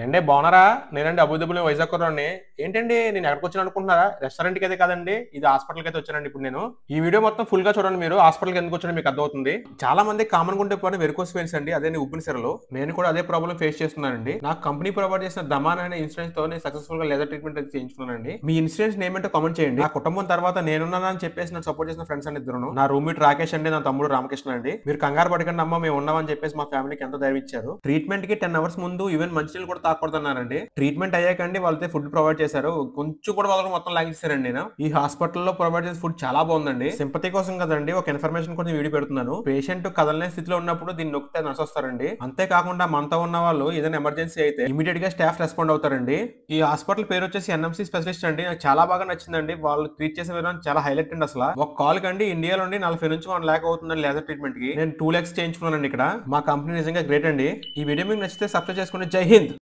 ఏండి బాగున్నారా? నేనండి అబుదాబిలో వైజాగ్ కుర్రోడిని. ఏంటండి నేను ఎక్కడికి వచ్చాను అనుకుంటున్నారా? రెస్టారెంట్‌కి అయితే కాదండి. ఇది హాస్పిటల్‌కి అయితే వచ్చానండి ఇప్పుడు నేను. ఈ వీడియో మొత్తం ఫుల్‌గా చూడండి మీరు. హాస్పిటల్‌కి ఎందుకు వచ్చానో మీకు అర్థమవుతుంది. చాలా మంది కామన్‌గా ఉండే ప్రాబ్లమ్ వెరికోస్ వెయిన్స్ అండి. అదే ఉబ్బిన సిరలు. నేను కూడా అదే ప్రాబ్లమ్ ఫేస్ చేస్తున్నానండి. నాకు కంపెనీ ప్రొవైడ్ చేసిన దమాన్ అనే ఇన్సూరెన్స్ తో నేను సక్సెస్‌ఫుల్‌గా లేజర్ ట్రీట్మెంట్ అయితే చేయించుకున్నానండి. మీ ఇన్సూరెన్స్ నేమ్ ఏంటో కామెంట్ చేయండి. నా కుటుంబం తర్వాత నేనున్నానని చెప్పేసి నాకు సపోర్ట్ చేసిన ఫ్రెండ్స్ అండి ఇద్దరును. నా రూమ్మేట్ రాకేష్ అండి, నా తమ్ముడు రామకృష్ణ అండి. మీరు కంగారు పడకండి అమ్మ, మేము ఉన్నామని చెప్పేసి మా ఫ్యామిలీకి ఎంతో ధైర్యం ఇచ్చారు. ట్రీట్మెంట్ కి 10 అవర్స్ ముందు ఈవెన్ మంచినీళ్ళు కూడా తాగకూడదన్నారండి. ట్రీట్మెంట్ అయ్యాకండి వాళ్ళతో ఫుడ్ ప్రొవైడ్ చేశారు. కొంచెం కూడా వదలకుండా మొత్తం లాగించేశారండి. నేను ఈ హాస్పిటల్లో ప్రొవైడ్ చేసే ఫుడ్ చాలా బాగుందండి. సింపతి కోసం కదండి, ఒక ఇన్ఫర్మేషన్ కోసం వీడియో పెడుతున్నాను. పేషెంట్ కదలనే స్థితిలో ఉన్నప్పుడు దీన్ని నొక్కితే నర్స్ వస్తారండి. అంతేకాకుండా మనతో ఉన్న వాళ్ళు ఏదైనా ఎమర్జెన్సీ అయితే ఇమీడియట్ గా స్టాఫ్ రెస్పాండ్ అవుతారండి. ఈ హాస్పిటల్ పేరు వచ్చేసి ఎన్ఎంసీ స్పెషలిస్ట్ అండి. నాకు చాలా బాగా నచ్చిందండి. వాళ్ళు ట్రీట్ చేసే విధానం చాలా హైలైట్ అండి. అసలు ఒక కాల్ కండి ఇండియాలో 40 నుంచి 1 లాక్ అవుతుందండి లేజర్ ట్రీట్మెంట్ కి. నేను 2 lakhs చేయించుకున్నానండి ఇక్కడ. మా కంపెనీ నిజంగా గ్రేట్ అండి. ఈ వీడియో మీకు నచ్చితే సబ్స్క్రైబ్ చేసుకోండి. జై హింద్.